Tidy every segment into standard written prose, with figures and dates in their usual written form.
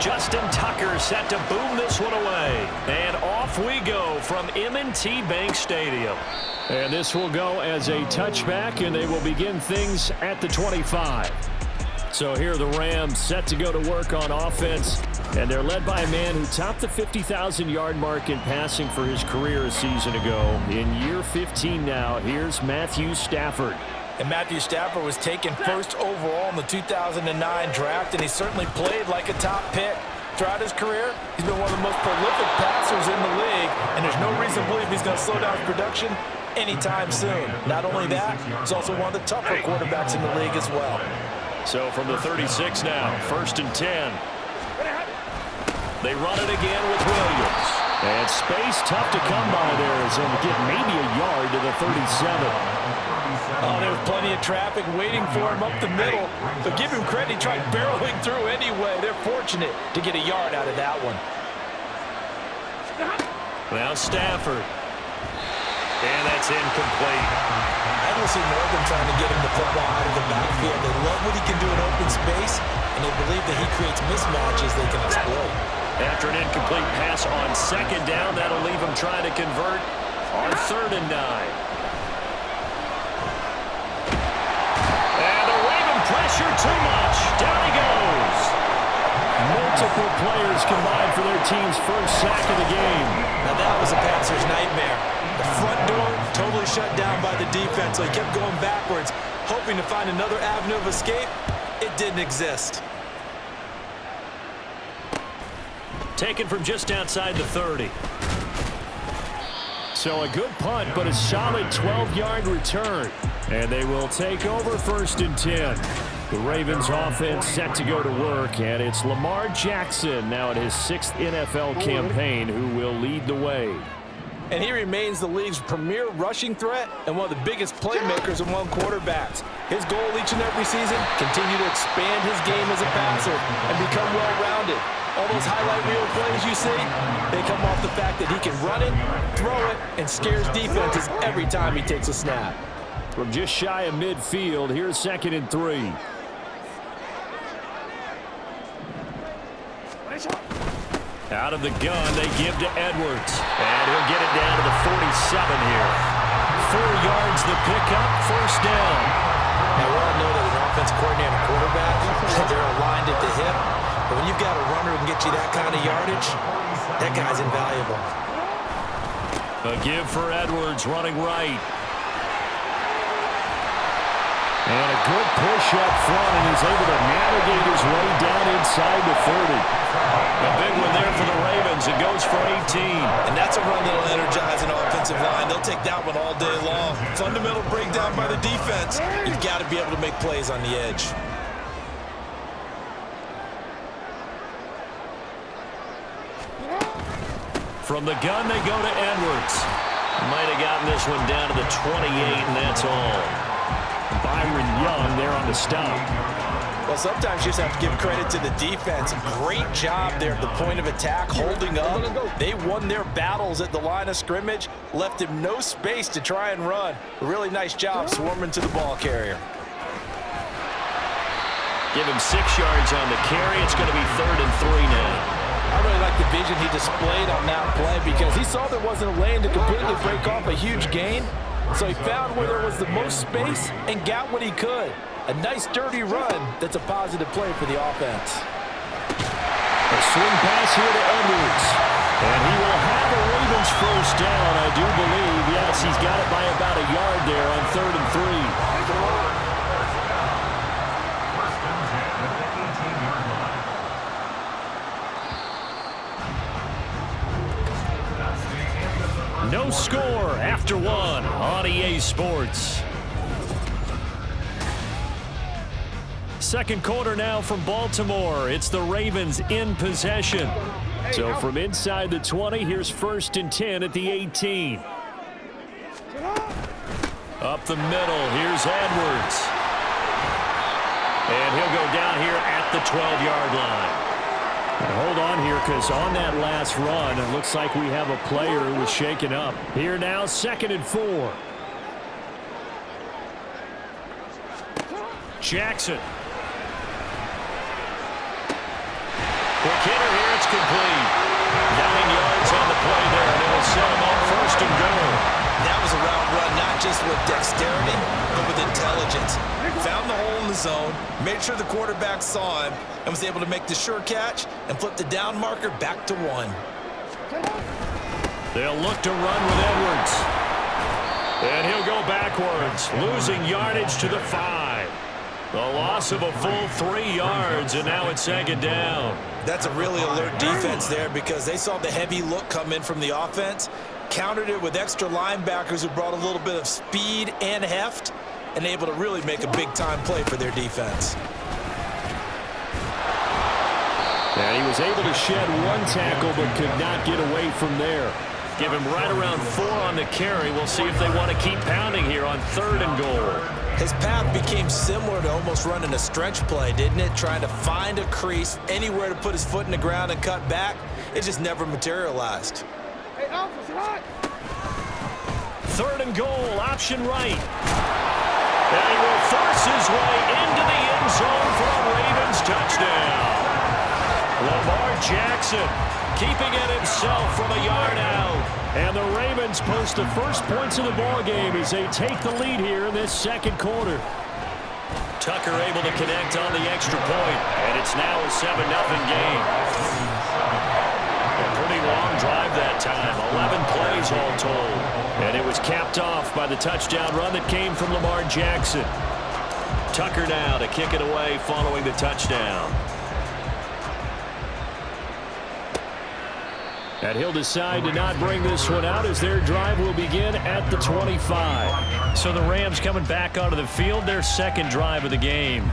Justin Tucker set to boom this one away. And off we go from M&T Bank Stadium. And this will go as a touchback, and they will begin things at the 25. So here are the Rams set to go to work on offense, and they're led by a man who topped the 50,000-yard mark in passing for his career a season ago. In year 15 now, here's Matthew Stafford. And Matthew Stafford was taken first overall in the 2009 draft, and he certainly played like a top pick. Throughout his career, he's been one of the most prolific passers in the league, and there's no reason to believe he's going to slow down his production anytime soon. Not only that, he's also one of the tougher quarterbacks in the league as well. So from the 36 now, 1st and 10. They run it again with Williams. And space tough to come by there as they'll get maybe a yard to the 37. Oh, there was plenty of traffic waiting for him up the middle. But give him credit, he tried barreling through anyway. They're fortunate to get a yard out of that one. Now Stafford. And that's incomplete. I don't see more of them trying to get him the football out of the backfield. They love what he can do in open space, and they believe that he creates mismatches they can exploit. After an incomplete pass on 2nd down, that'll leave him trying to convert on 3rd and 9. And the Raven pressure too much. Down he goes. Multiple players combined for their team's first sack of the game. Now that was a passer's nightmare. The front door totally shut down by the defense, so he kept going backwards, hoping to find another avenue of escape. It didn't exist. Taken from just outside the 30. So a good punt, but a solid 12-yard return. And they will take over 1st and 10. The Ravens offense set to go to work, and it's Lamar Jackson now at his 6th NFL campaign who will lead the way. And he remains the league's premier rushing threat and one of the biggest playmakers among quarterbacks. His goal each and every season, continue to expand his game as a passer and become well-rounded. All those highlight reel plays you see, they come off the fact that he can run it, throw it, and scares defenses every time he takes a snap. From just shy of midfield, here's 2nd and 3. Out of the gun, they give to Edwards. And he'll get it down to the 47 here. 4 yards the pickup, 1st down. Now, we all know that an offensive coordinator and quarterback, they're aligned at the hip. But when you've got a runner who can get you that kind of yardage, that guy's invaluable. A give for Edwards running right. And a good push up front, and he's able to navigate his way down inside the 30. A big one there for the Ravens. It goes for 18. And that's a run that'll energize an offensive line. They'll take that one all day long. Fundamental breakdown by the defense. You've got to be able to make plays on the edge. From the gun, they go to Edwards. Might have gotten this one down to the 28, and that's all. Byron Young there on the stop. Well, sometimes you just have to give credit to the defense. Great job there at the point of attack, holding up. They won their battles at the line of scrimmage, left him no space to try and run. A really nice job swarming to the ball carrier. Give him 6 yards on the carry. It's going to be 3rd and 3 now. I really like the vision he displayed on that play because he saw there wasn't a lane to completely break off a huge gain. So he found where there was the most space and got what he could. A nice, dirty run that's a positive play for the offense. A swing pass here to Edwards. And he will have a Ravens 1st down, I do believe. Yes, he's got it by about a yard there on 3rd and 3. No score after 1 on EA Sports. 2nd quarter now from Baltimore. It's the Ravens in possession. So from inside the 20, here's 1st and 10 at the 18. Up the middle, here's Edwards. And he'll go down here at the 12-yard line. And hold on here, because on that last run, it looks like we have a player who was shaken up. Here now, 2nd and 4. Jackson. Quick hitter here, it's complete. 9 yards on the play there, and it'll set him up first and goal. That was a route run, not just with dexterity, but with intelligence. Found the hole in the zone, made sure the quarterback saw him, and was able to make the sure catch and flip the down marker back to 1. They'll look to run with Edwards. And he'll go backwards, losing yardage to the 5. The loss of a full 3 yards, and now it's second down. That's a really alert defense there because they saw the heavy look come in from the offense, countered it with extra linebackers who brought a little bit of speed and heft, and able to really make a big-time play for their defense. And he was able to shed 1 tackle but could not get away from there. Give him right around 4 on the carry. We'll see if they want to keep pounding here on 3rd and goal. His path became similar to almost running a stretch play, didn't it? Trying to find a crease, anywhere to put his foot in the ground and cut back. It just never materialized. Hey, Alpha's hot. 3rd and goal, option right. And he will force his way into the end zone for a Ravens touchdown. Lamar Jackson keeping it himself from a yard out. And the Ravens post the first points of the ballgame as they take the lead here in this second quarter. Tucker able to connect on the extra point, and it's now a 7-0 game. A pretty long drive that time, 11 plays all told. And it was capped off by the touchdown run that came from Lamar Jackson. Tucker now to kick it away following the touchdown. And he'll decide to not bring this one out as their drive will begin at the 25. So the Rams coming back onto the field, their second drive of the game.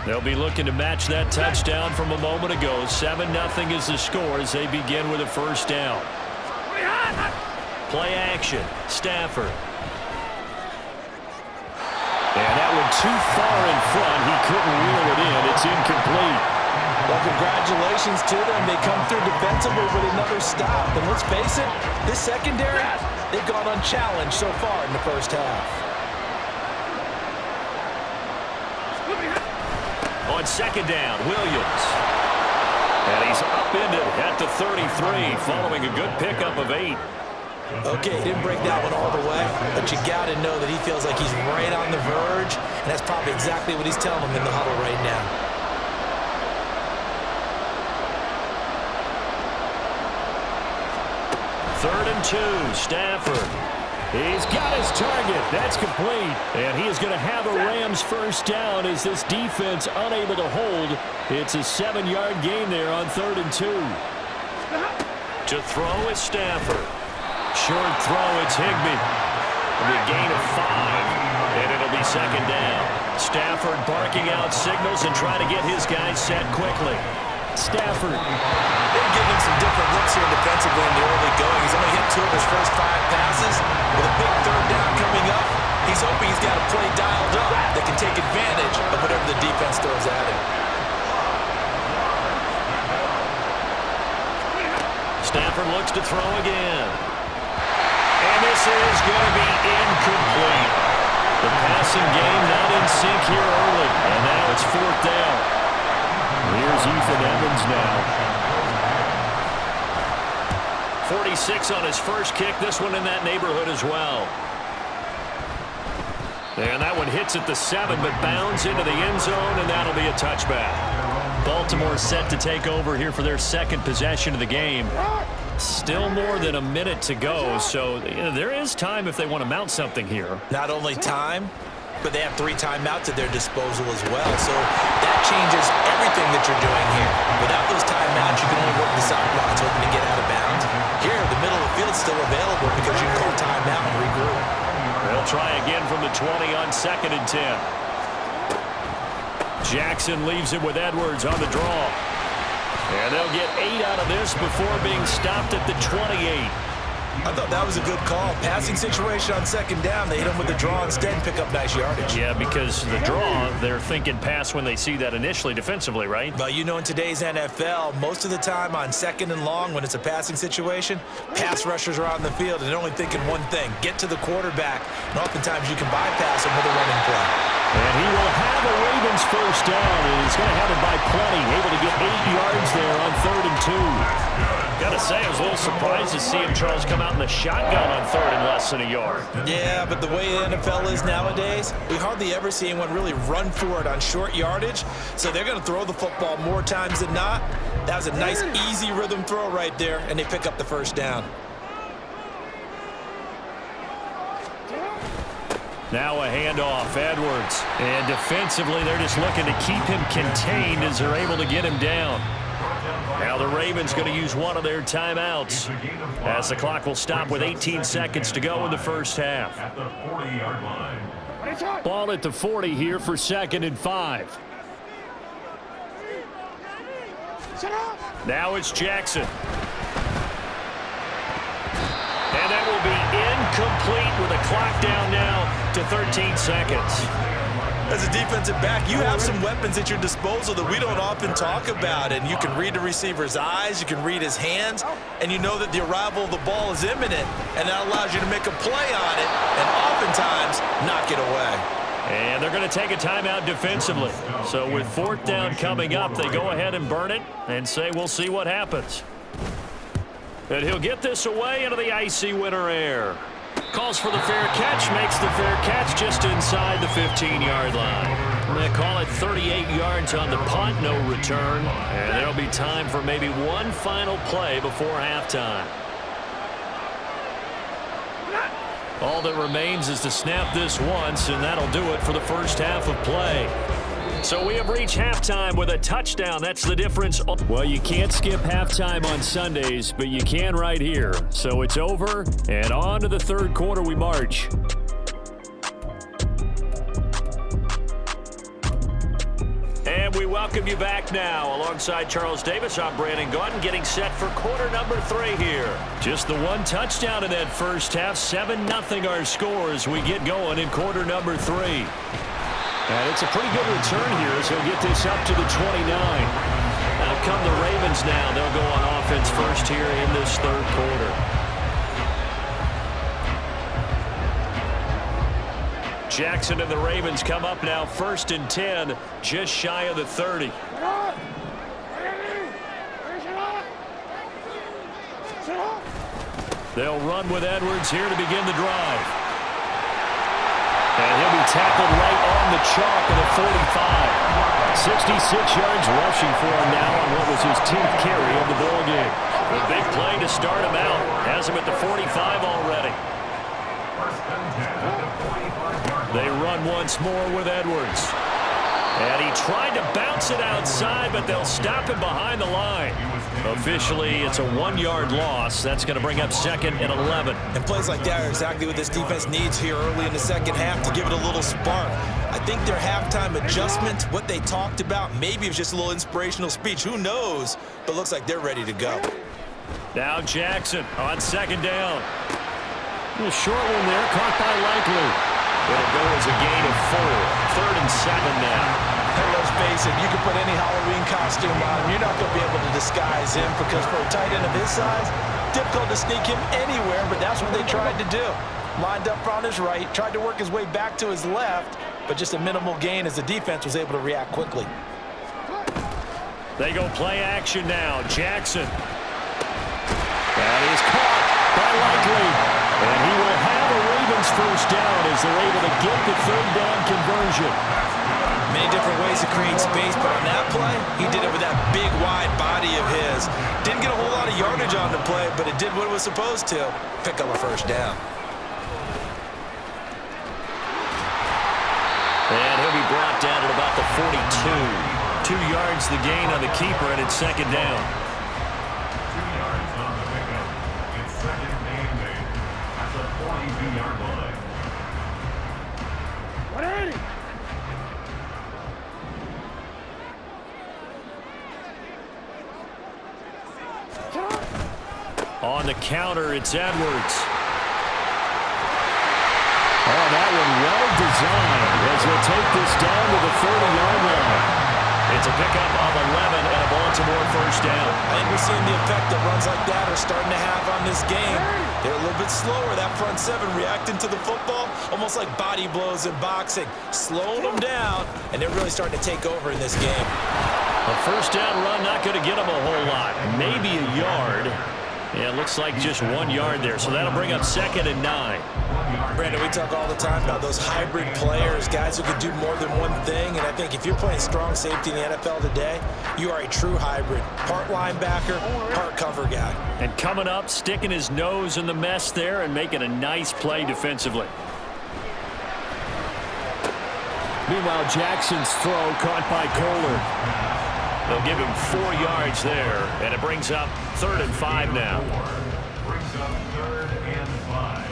They'll be looking to match that touchdown from a moment ago. 7-0 is the score as they begin with a first down. Play action, Stafford. And that one too far in front. He couldn't reel it in. It's incomplete. Well, congratulations to them. They come through defensively with another stop. And let's face it, this secondary, they've gone unchallenged so far in the first half. On second down, Williams. And he's upended at the 33 following a good pickup of 8. Okay, he didn't break that one all the way, but you got to know that he feels like he's right on the verge, and that's probably exactly what he's telling them in the huddle right now. Third and 2, Stafford. He's got his target. That's complete. And he is going to have a Rams first down as this defense unable to hold. It's a 7-yard gain there on 3rd and 2. To throw is Stafford. Short throw, it's Higbee. It'll be a gain of 5, and it'll be second down. Stafford barking out signals and trying to get his guys set quickly. Stafford. They're giving him some different looks here defensively in the early going. He's only hit 2 of his first 5 passes. With a big 3rd down coming up, he's hoping he's got a play dialed up that can take advantage of whatever the defense throws at him. Stafford looks to throw again. And this is going to be incomplete. The passing game not in sync here early. And now it's 4th down. Here's Ethan Evans now. 46 on his first kick. This one in that neighborhood as well. And that one hits at the 7, but bounds into the end zone, and that'll be a touchback. Baltimore set to take over here for their second possession of the game. Still more than a minute to go, so there is time if they want to mount something here. Not only time, but they have 3 timeouts at their disposal as well. So that changes everything that you're doing here. Without those timeouts, you can only work the sidelines hoping to get out of bounds. Here, the middle of the field's still available because you can call timeout and regroup. They'll try again from the 20 on 2nd and 10. Jackson leaves it with Edwards on the draw. And they'll get 8 out of this before being stopped at the 28. I thought that was a good call. Passing situation on 2nd down. They hit him with the draw instead and pick up nice yardage. Yeah, because the draw, they're thinking pass when they see that initially defensively, right? Well, you know, in today's NFL, most of the time on 2nd and long, when it's a passing situation, pass rushers are on the field and they're only thinking one thing, get to the quarterback. And oftentimes you can bypass them with a running play. And he will have a Ravens first down, and he's going to have it by plenty, able to get 8 yards there on 3rd and 2. Got to say, I was a little surprised to see him, Charles, come out in the shotgun on 3rd and less than a yard. Yeah, but the way the NFL is nowadays, we hardly ever see anyone really run for it on short yardage, so they're going to throw the football more times than not. That was a nice, easy rhythm throw right there, and they pick up the first down. Now a handoff, Edwards. And defensively, they're just looking to keep him contained as they're able to get him down. Now the Ravens going to use one of their timeouts as the clock will stop with 18 seconds to go in the first half. Ball at the 40 here for 2nd and 5. Now it's Jackson. And that will be incomplete with a clock down now to 13 seconds. As a defensive back, you have some weapons at your disposal that we don't often talk about, and you can read the receiver's eyes, you can read his hands, and you know that the arrival of the ball is imminent, and that allows you to make a play on it and oftentimes knock it away. And they're going to take a timeout defensively. So with 4th down coming up, they go ahead and burn it and say we'll see what happens. And he'll get this away into the icy winter air. Calls for the fair catch, makes the fair catch just inside the 15-yard line. They call it 38 yards on the punt, no return. And there'll be time for maybe one final play before halftime. All that remains is to snap this once, and that'll do it for the first half of play. So we have reached halftime with a touchdown. That's the difference. Well, you can't skip halftime on Sundays, but you can right here. So it's over, and on to the 3rd quarter we march. And we welcome you back now. Alongside Charles Davis, I'm Brandon Gaudin, getting set for quarter number 3 here. Just the one touchdown in that first half. 7-0 our score as we get going in quarter number 3. And it's a pretty good return here as he'll get this up to the 29. Now come the Ravens now. They'll go on offense first here in this 3rd quarter. Jackson and the Ravens come up now 1st and 10, just shy of the 30. They'll run with Edwards here to begin the drive. And he'll be tackled right on the chalk of the 45. 66 yards rushing for him now on what was his 10th carry of the ball game. A big play to start him out. Has him at the 45 already. They run once more with Edwards. And he tried to bounce it outside, but they'll stop him behind the line. Officially, it's a 1-yard loss. That's going to bring up 2nd and 11. And plays like that are exactly what this defense needs here early in the second half to give it a little spark. I think their halftime adjustment, what they talked about, maybe it was just a little inspirational speech. Who knows? But looks like they're ready to go. Now Jackson on 2nd down. A short one there, caught by Likely. It'll go as a gain of 4. 3rd and 7 now. Hey, let's face it, you can put any Halloween costume on. You're not going to be able to disguise him because for a tight end of his size, difficult to sneak him anywhere, but that's what they tried to do. Lined up on his right, tried to work his way back to his left, but just a minimal gain as the defense was able to react quickly. They go play action now. Jackson. That is caught by Likely. And he will have a Ravens first down as they're able to get the 3rd down conversion. Many different ways to create space, but on that play, he did it with that big, wide body of his. Didn't get a whole lot of yardage on the play, but it did what it was supposed to. Pick up a first down. And he'll be brought down at about the 42. 2 yards the gain on the keeper, and it's 2nd down. 2 yards on the pickup. It's 2nd and 8 at the 42-yard line. 180. On the counter, it's Edwards. Oh, that one well designed as he'll take this down to the 30-yard line. And It's a pickup of 11 and a Baltimore first down. I think we're seeing the effect that runs like that are starting to have on this game. They're a little bit slower, that front seven reacting to the football, almost like body blows in boxing, slowing them down, and they're really starting to take over in this game. A first down run, not going to get them a whole lot. Maybe a yard. Yeah, it looks like just 1 yard there, so that'll bring up 2nd and 9. Brandon, we talk all the time about those hybrid players, guys who can do more than one thing, and I think if you're playing strong safety in the NFL today, you are a true hybrid. Part linebacker, part cover guy. And coming up, sticking his nose in the mess there and making a nice play defensively. Meanwhile, Jackson's throw caught by Kohler. They'll give him 4 yards there, and it brings up 3rd and 5 now. Brings up 3rd and 5.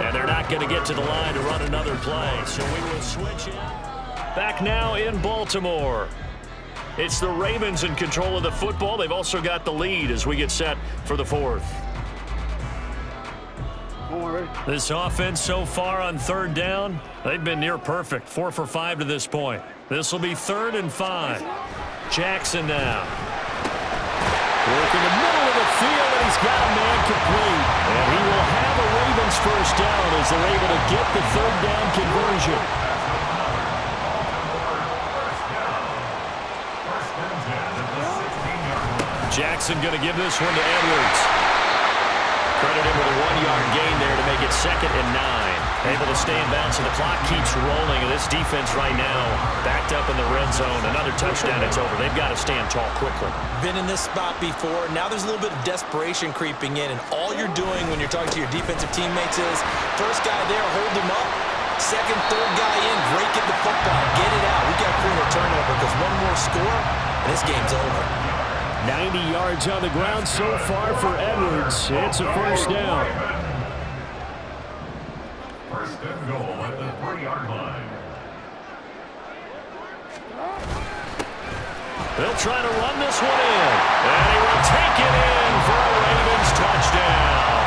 And they're not going to get to the line to run another play, so we will switch it. Back now in Baltimore. It's the Ravens in control of the football. They've also got the lead as we get set for the 4th. This offense so far on 3rd down, they've been near perfect. 4 for 5 to this point. This will be 3rd and 5. Jackson now. Work in the middle of the field, and he's got a man complete. And he will have a Ravens first down as they're able to get the 3rd down conversion. Jackson going to give this one to Edwards. Credit him with a 1-yard gain there to make it 2nd and 9. Able to stay in bounds, and the clock keeps rolling. And this defense right now backed up in the red zone. Another touchdown, it's over. They've got to stand tall quickly. Been in this spot before. Now there's a little bit of desperation creeping in, and all you're doing when you're talking to your defensive teammates is first guy there, hold him up. Second, third guy in, break it the football, get it out. We got to create a turnover because one more score, and this game's over. 90 yards on the ground so far for Edwards. It's a first down. First and goal at the 3-yard line. They'll try to run this one in. And he will take it in for a Ravens touchdown.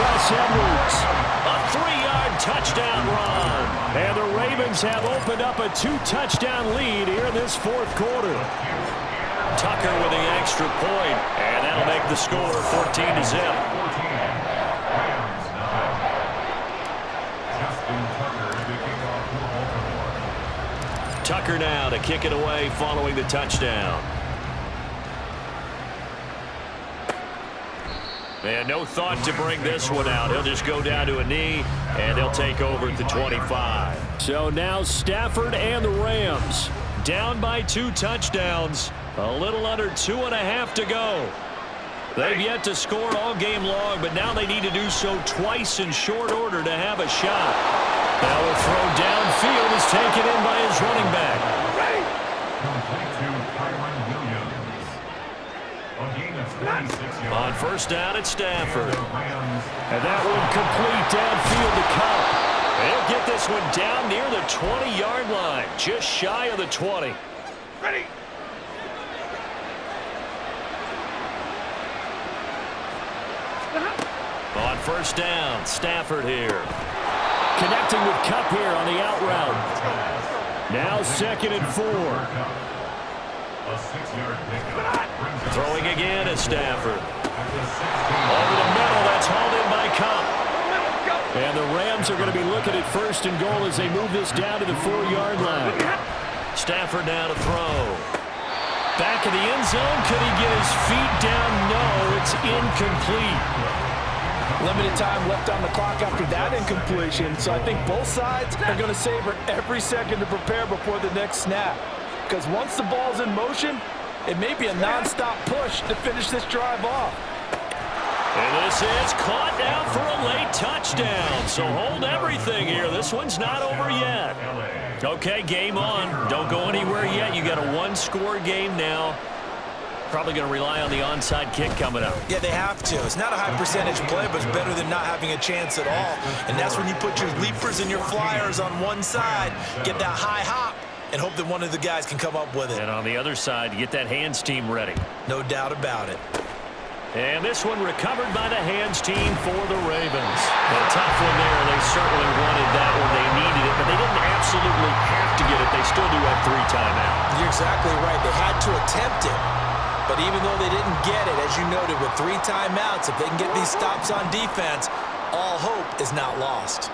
Gus Edwards, a 3-yard touchdown run. And the Ravens have opened up a 2-touchdown lead here in this 4th quarter. Tucker with the extra point, and that'll make the score 14-0. Tucker now to kick it away following the touchdown. And no thought to bring this one out. He'll just go down to a knee, and they'll take over at the 25. So now Stafford and the Rams down by 2 touchdowns. A little under 2.5 to go. They've yet to score all game long, but now they need to do so twice in short order to have a shot. Now a throw downfield is taken in by his running back. On first down, it's Stafford. And that one complete downfield to Cup. They'll get this one down near the 20-yard line, just shy of the 20. Ready. On first down, Stafford here. Connecting with Cup here on the out route. Now 2nd and 4. Throwing again is Stafford. Over the middle, that's hauled in by Cup. And the Rams are going to be looking at 1st and goal as they move this down to the 4-yard line. Stafford now to throw. Back of the end zone. Could he get his feet down? No, it's incomplete. Limited time left on the clock after that incompletion, so I think both sides are going to savor every second to prepare before the next snap. Because once the ball's in motion, it may be a non-stop push to finish this drive off. And this is caught now for a late touchdown. So hold everything here. This one's not over yet. Okay, game on. Don't go anywhere yet. You got a 1-score game now. Probably going to rely on the onside kick coming up. Yeah, they have to. It's not a high percentage play, but it's better than not having a chance at all. And that's when you put your leapers and your flyers on one side, get that high hop, and hope that one of the guys can come up with it. And on the other side, get that hands team ready. No doubt about it. And this one recovered by the hands team for the Ravens. A tough one there. They certainly wanted that one. They needed it, but they didn't absolutely have to get it. They still do have 3 timeouts. You're exactly right. They had to attempt it. But even though they didn't get it, as you noted, with 3 timeouts, if they can get these stops on defense, all hope is not lost.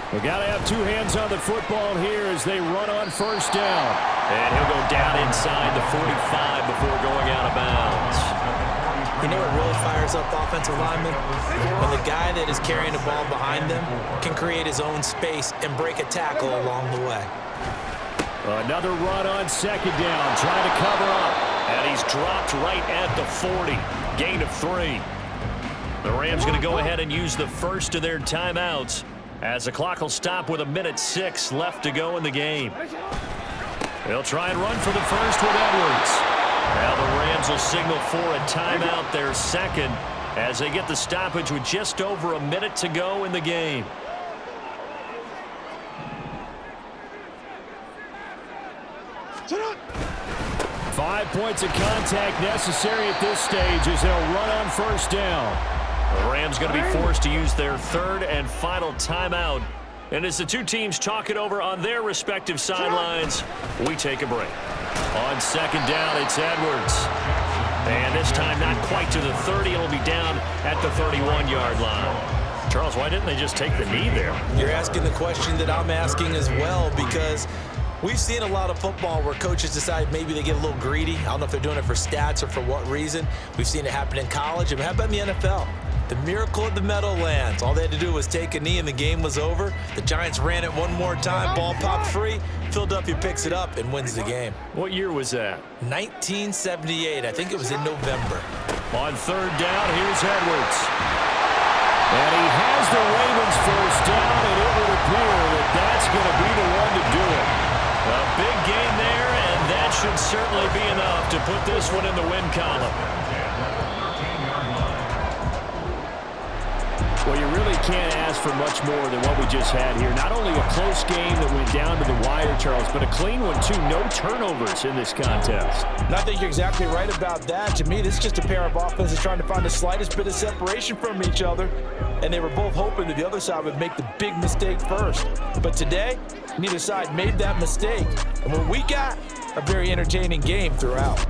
We got to have 2 hands on the football here as they run on first down. And he'll go down inside the 45 before going out of bounds. You know what really fires up offensive linemen? When the guy that is carrying the ball behind them can create his own space and break a tackle along the way. Another run on second down, trying to cover up. And he's dropped right at the 40. Gain of 3. The Rams going to go ahead and use the first of their timeouts, as the clock will stop with 1:06 left to go in the game. They'll try and run for the first with Edwards. Now the Rams will signal for a timeout, their second, as they get the stoppage with just over 1 minute to go in the game. Five points of contact necessary at this stage as they'll run on first down. The Rams going to be forced to use their 3rd and final timeout. And as the 2 teams talk it over on their respective sidelines, we take a break. On second down, it's Edwards. And this time not quite to the 30. It'll be down at the 31-yard line. Charles, why didn't they just take the knee there? You're asking the question that I'm asking as well, because we've seen a lot of football where coaches decide maybe they get a little greedy. I don't know if they're doing it for stats or for what reason. We've seen it happen in college. And how about in the NFL? The miracle of the Meadowlands. All they had to do was take a knee and the game was over. The Giants ran it one more time. Ball popped free. Philadelphia picks it up and wins the game. What year was that? 1978. I think it was in November. On third down, here's Edwards. And he has the Ravens first down, and it would appear that that's going to be the one to do it. A big game there, and that should certainly be enough to put this one in the win column. Well, you really can't ask for much more than what we just had here. Not only a close game that went down to the wire, Charles, but a clean one, too. No turnovers in this contest. And I think you're exactly right about that. To me, this is just a pair of offenses trying to find the slightest bit of separation from each other. And they were both hoping that the other side would make the big mistake first. But today, neither side made that mistake. And what we got, a very entertaining game throughout.